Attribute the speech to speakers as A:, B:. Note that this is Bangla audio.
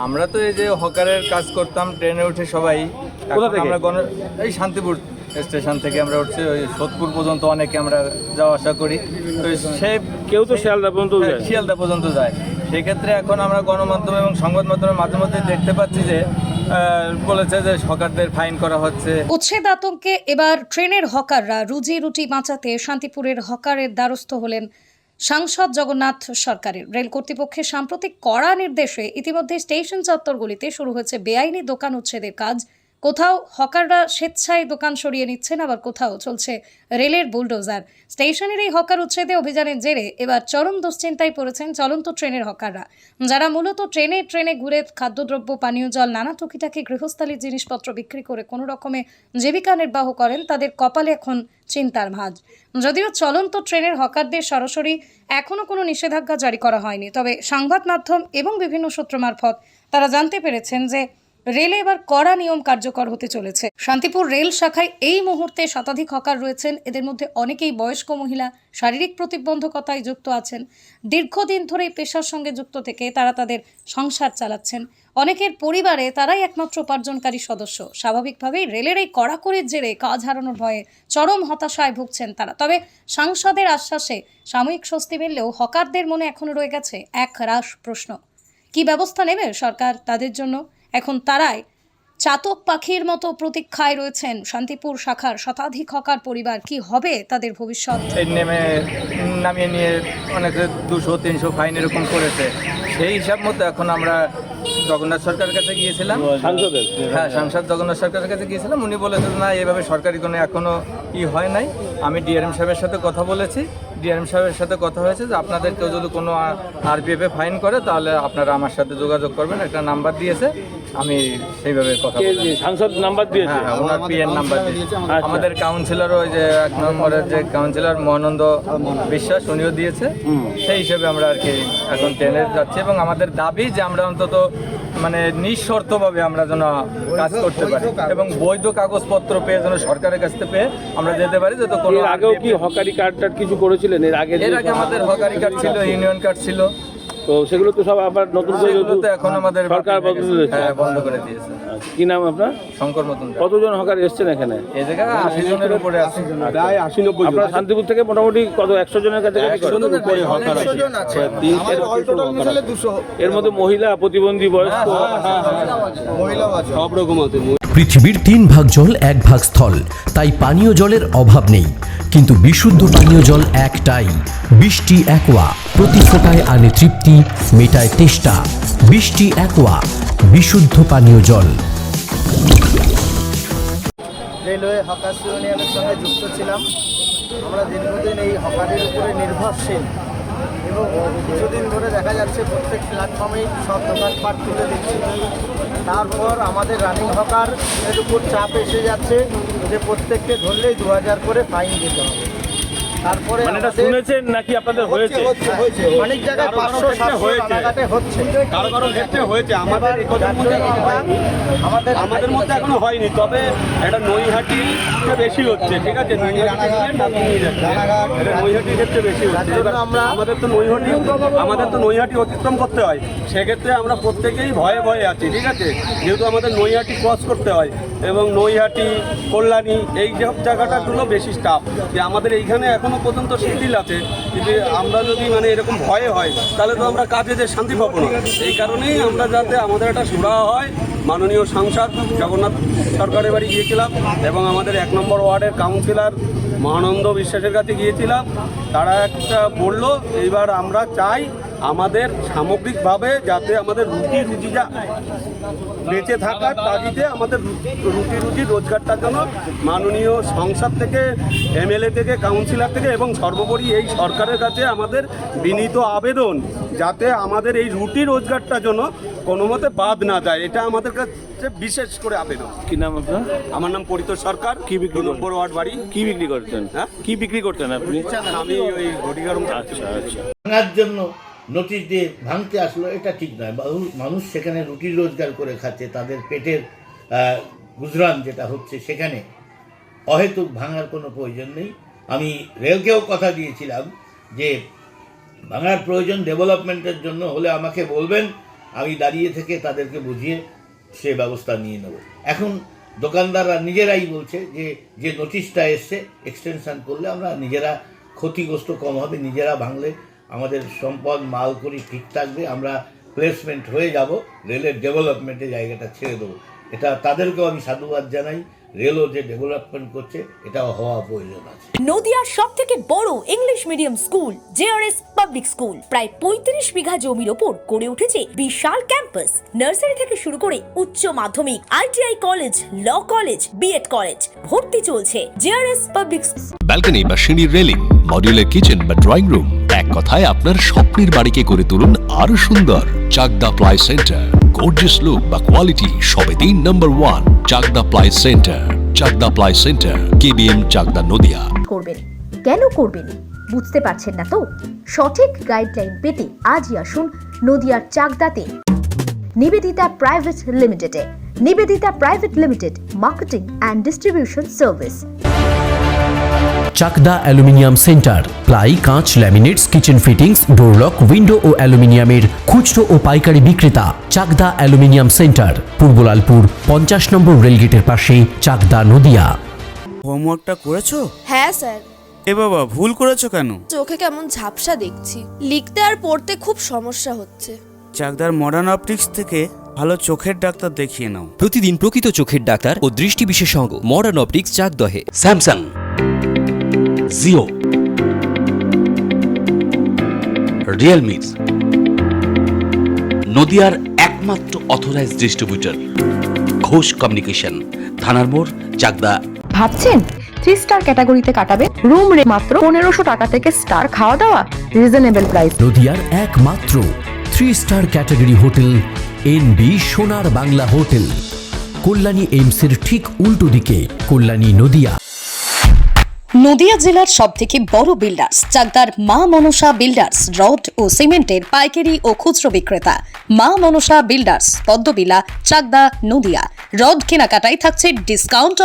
A: আমরা তো এই যে হকারের কাজ করতাম ট্রেনে উঠে সবাই, আমরা এই শান্তিপুর স্টেশন থেকে আমরা উঠছি, ওই সোদপুর পর্যন্ত অনেকে আমরা যাওয়া আসা করি। তো সে
B: কেউ তো শিয়ালদা
A: পর্যন্ত যায়। সেক্ষেত্রে এখন আমরা গণমাধ্যম এবং সংবাদ মাধ্যমে মাঝে মধ্যে দেখতে পাচ্ছি যে বলেছে যে হকারদের ফাইন করা হচ্ছে।
C: উচ্ছেদ আতঙ্কে এবার ট্রেনের হকাররা রুজি রুটি বাঁচাতে শান্তিপুরের হকারের দ্বারস্থ হলেন সাংসদ জগন্নাথ সরকারের। রেল কর্তৃপক্ষের সাম্প্রতিক কড়া নির্দেশে ইতিমধ্যে স্টেশন চত্বরগুলিতে শুরু হয়েছে বেআইনি দোকান উচ্ছেদের কাজ। কোথাও হকাররা স্বেচ্ছায় দোকান সরিয়ে নিচ্ছেন, আবার কোথাও চলছে রেলের বুলডোজার। স্টেশনের এই হকার উচ্ছেদে অভিযানের জেরে এবার চরম দুশ্চিন্তায় পড়েছেন চলন্ত ট্রেনের হকাররা, যারা মূলত ট্রেনে ঘুরে খাদ্যদ্রব্য, পানীয় জল, নানা টুকিটাকি গৃহস্থালির জিনিসপত্র বিক্রি করে কোনো রকমে জীবিকা নির্বাহ করেন। তাদের কপালে এখন চিন্তার ভাঁজ। যদিও চলন্ত ট্রেনের হকারদের সরাসরি এখনও কোনো নিষেধাজ্ঞা জারি করা হয়নি, তবে সংবাদ মাধ্যম এবং বিভিন্ন সূত্র মারফত তারা জানতে পেরেছেন যে রেলে এবার কড়া নিয়ম কার্যকর হতে চলেছে। শান্তিপুর রেল শাখায় এই মুহূর্তে শতাধিক হকার রয়েছেন। এদের মধ্যে অনেকেই বয়স্ক মহিলা, শারীরিক প্রতিবন্ধকতায় যুক্ত আছেন। দীর্ঘদিন ধরে এই পেশার সঙ্গে যুক্ত থেকে তারা তাদের সংসার চালাচ্ছেন। অনেকের পরিবারে তারাই একমাত্র উপার্জনকারী সদস্য। স্বাভাবিকভাবেই রেলের এই কড়াকড়ির জেরে কাজ হারানোর ভয়ে চরম হতাশায় ভুগছেন তারা। তবে সাংসদের আশ্বাসে সাময়িক স্বস্তি মিললেও হকারদের মনে এখনো রয়ে গেছে এক রাশ প্রশ্ন। কি ব্যবস্থা নেবে সরকার তাদের জন্য? এখন তারাই চাতক পাখির মতো প্রতীক্ষায় রয়েছেন শান্তিপুর শাখার শতাধিক হকার পরিবার। কি হবে তাদের ভবিষ্যৎ?
A: নামিয়ে নিয়ে অনেকে 200-300 ফাইন এরকম করেছে। সেই হিসাব মতো এখন আমরা জগন্নাথ সরকারের কাছে গিয়েছিলাম, সাংসদ জগন্নাথ সরকারের কাছে গিয়েছিলাম। উনি বলেছেন না, এভাবে সরকারি কোনো এখনো হয় নাই। আমি ডিআরএম সাহেবের সাথে কথা বলেছি, ডিআরএম সাহেবের সাথে কথা হয়েছে যে আপনাদের কেউ যদি কোনো আরপিএফে ফাইন করে তাহলে আপনারা আমার সাথে যোগাযোগ করবেন। একটা নাম্বার দিয়েছে, আমি সেইভাবে কথা
B: সাংসদ নাম্বার দিয়েছে,
A: ওনার পিএন নাম্বার দিয়েছে। আমাদের কাউন্সিলর, ওই যে 1 নম্বরের যে কাউন্সিলর মহানন্দ বিশ্বাস, উনিও দিয়েছে। সেই হিসেবে আমরা আর কি এখন ট্রেনে যাচ্ছি এবং আমাদের দাবি যে আমরা অন্তত মানে নিঃশর্তভাবে আমরা যেন কাজ করতে পারি এবং বৈধ কাগজপত্র পেয়ে যেন সরকারের কাছ থেকে পেয়ে আমরা যেতে পারি। যত কোনো
B: আগেও কি হকারি কার্ড কিছু করেছিলেন? এর আগে
A: আমাদের হকারি কার্ড ছিল, ইউনিয়ন কার্ড ছিল,
B: তো সেগুলো তো সব আবার নতুন করে
A: এখন আমাদের
B: সরকার
A: বন্ধ করে দিয়েছে।
B: কি নাম আপনার?
A: শঙ্কর মজুমদার।
B: কতজন হকার এসছেন এখানে?
A: এই জায়গায় 80 জনের উপরে আছে,
B: প্রায় 80-90। আপনারা শান্তিপুর থেকে মোটামুটি কত 100 জনের কাছে?
A: 100 জনের উপরে হকার আছে।
B: এর মধ্যে মহিলা, প্রতিবন্ধী, বয়স্ক,
A: মহিলাও আছে,
B: সব রকম আছে।
D: পৃথিবীর 3 ভাগ জল 1 ভাগ স্থল, তাই পানীয় জলের অভাব নেই। কিন্তু বিশুদ্ধ পানীয় জল একটাই, বৃষ্টি অ্যাকোয়া। প্রতি ফোঁটায় আনে তৃপ্তি, মেটায় তেষ্টা। বৃষ্টি অ্যাকোয়া, বিশুদ্ধ পানীয় জল।
E: রেলওয়ে হকার্স ইউনিয়নের সঙ্গে যুক্ত ছিলাম। আমরা দীর্ঘদিন এই হকারের উপরে নির্ভরশীল এবং কিছুদিন ধরে দেখা যাচ্ছে প্রত্যেক প্ল্যাটফর্মেই সব দোকানপাট তুলে দিচ্ছে। তারপর আমাদের রানিং হকার এর উপর চাপ এসে যাচ্ছে যে প্রত্যেককে ধরলেই 2000 করে ফাইন দিতে হবে। তারপরে
B: শুনেছেন নাকি আপনাদের হয়েছে?
E: অনেক জায়গায় 500-700 হচ্ছে,
B: কারো ক্ষেত্রে হয়েছে। আমাদের মধ্যে এখনো হয়নি, তবে একটা নৈহাটিতে বেশি হচ্ছে। ঠিক আছে, নৈহাটির ক্ষেত্রে বেশি হচ্ছে। আমাদের তো নৈহাটি অতিক্রম করতে হয়, সেক্ষেত্রে আমরা প্রত্যেকেই ভয়ে ভয়ে আছি। ঠিক আছে, যেহেতু আমাদের নৈহাটি ক্রস করতে হয় এবং নৈহাটি, কল্যাণী এই সব জায়গাটাগুলো বেশি স্টাফ, যে আমাদের এইখানে এখনো পর্যন্ত শিথিল আছে। যদি আমরা যদি মানে এরকম ভয়ে হয় তাহলে তো আমরা কাজে যে শান্তি পাবো না। এই কারণেই আমরা যাতে আমাদের একটা সুরাহা হয়, মাননীয় সাংসদ জগন্নাথ সরকারের বাড়ি গিয়েছিলাম এবং আমাদের 1 নম্বর ওয়ার্ডের কাউন্সিলর মহানন্দ বিশ্বাসের কাছে গিয়েছিলাম। তারা একটা বলল, এইবার আমরা চাই আমাদের সামগ্রিকভাবে যাতে আমাদের রুজি যা বেঁচে থাকার তাগিদে আমাদের রুজি রোজগারটার জন্য মাননীয় সংসদ থেকে, এমএলএ থেকে, কাউন্সিলর থেকে এবং সর্বোপরি এই সরকারের কাছে আমাদের বিনীত আবেদন যাতে আমাদের এই রুটি রোজগারটা যেন কোনো মতে বাদ না যায়। এটা আমাদের কাছে বিশেষ করে আবেদন। কি নাম আপনার?
E: আমার নাম পরিতোষ সরকার।
B: কি বিক্রি?
E: 2 নম্বর ওয়ার্ড বাড়ি।
B: কি বিক্রি করতেন?
E: হ্যাঁ,
B: কি বিক্রি করতেন আপনি?
E: আমি ওই ঘটিকারম।
B: আচ্ছা আচ্ছা।
F: ভাঙার জন্য নোটিশ দিয়ে ভাঙতে আসলো, এটা ঠিক নয়। মানুষ সেখানে রুটি রোজগার করে খাচ্ছে, তাদের পেটের গুজরান যেটা হচ্ছে, সেখানে অহেতুক ভাঙার কোনো প্রয়োজন নেই। আমি রেলকেও কথা দিয়েছিলাম যে ভাঙার প্রয়োজন ডেভেলপমেন্টের জন্য হলে আমাকে বলবেন, আমি দাঁড়িয়ে থেকে তাদেরকে বুঝিয়ে সে ব্যবস্থা নিয়ে নেব। এখন দোকানদাররা নিজেরাই বলছে যে নোটিশটা এসছে এক্সটেনশন করলে আমরা নিজেরা ক্ষতিগ্রস্ত কম হবে, নিজেরা ভাঙলে আমাদের সম্পদ মালকড়ি ঠিক থাকবে, আমরা প্লেসমেন্ট হয়ে যাব, রেলের ডেভেলপমেন্টে জায়গাটা ছেড়ে দেবো। এটা তাদেরকেও আমি সাধুবাদ জানাই, রেলও যে ডেভেলপমেন্ট করছে এটাও হওয়া প্রয়োজন আছে।
G: নদিয়ার সবথেকে বড় English medium school JRS public school প্রায় 35 বিঘা জমির ওপর গড়ে উঠেছে বিশাল ক্যাম্পাস। নার্সারি থেকে শুরু করে উচ্চ মাধ্যমিক, ITI college, law college, BEd college, ভর্তি চলছে জেআরএস পাবলিক।
H: ব্যালকনি বা সিঁড়ির রেলিং, মডিউলার কিচেন বা ড্রয়িং রুম, এক কথায় আপনার স্বপ্নের বাড়িকে করে তুলুন আরো সুন্দর। Chakdah ply centre, gorgeous look বা কোয়ালিটি সবেতেই number 1। Chakdah ply centre, Chakdah ply centre, KBM, Chakdah, Nadia.
I: করবেন কেন করবেন বুঝতে পারছেন না তো? সঠিক গাইডলাইন পেতে আজই আসুন নদিয়ার চাকদাতে নিবেদিতা প্রাইভেট লিমিটেডে। Nivedita private limited, marketing and distribution service.
D: Chakdah aluminium centre, ply, কাঁচ, laminates, kitchen fittings, door lock, window ও অ্যালুমিনিয়ামের খুচরো ও পাইকারি বিক্রেতা। চাকদা অ্যালুমিনিয়াম সেন্টার, পূর্বলালপুর 50 নম্বর রেলগেটের পাশে, চাকদা, নদিয়া।
J: হোমওয়ার্কটা করেছো?
K: হ্যাঁ স্যার।
J: এ বাবা, ভুল করেছো কেন?
K: চোখে কেমন ঝাপসা দেখছি, লিখতে আর পড়তে খুব সমস্যা হচ্ছে।
J: চাকদার মডার্ন অপটিক্স থেকে ভালো চোখের ডাক্তার দেখিয়ে নাও।
L: প্রতিদিন প্রকৃত চোখের ডাক্তার ও দৃষ্টি বিশেষজ্ঞ মডার্ন অপটিক্স, চাকদহে।
M: স্যামসাং, জিও, রিয়েলমি, নদিয়ার একমাত্র অথরাইজড ডিস্ট্রিবিউটর ঘোষ কমিউনিকেশন, থানার মোড়, চাকদা।
I: ভাবছেন 3 স্টার ক্যাটাগরিতে কাটাবে? রুম রে মাত্র 1500 টাকা থেকে স্টার, খাওয়া দাওয়া রিজনেবল প্রাইস।
D: নদিয়ার একমাত্র 3 স্টার ক্যাটাগরি হোটেল এনবি সোনার বাংলা হোটেল, কল্যাণী এইমসের ঠিক উল্টো দিকে, কল্যাণী, নদিয়া।
C: নদিয়া জেলার সবথেকে বড় বিল্ডার্স চাকদার মা মনসা বিল্ডার্স, রড ও সিমেন্টের পাইকারি ও খুচরো বিক্রেতা। মা মনসা বিল্ডার্স, পদ্মবিলা, চাকদা, নদিয়া। রড কেনাকাটায় থাকছে ডিসকাউন্ট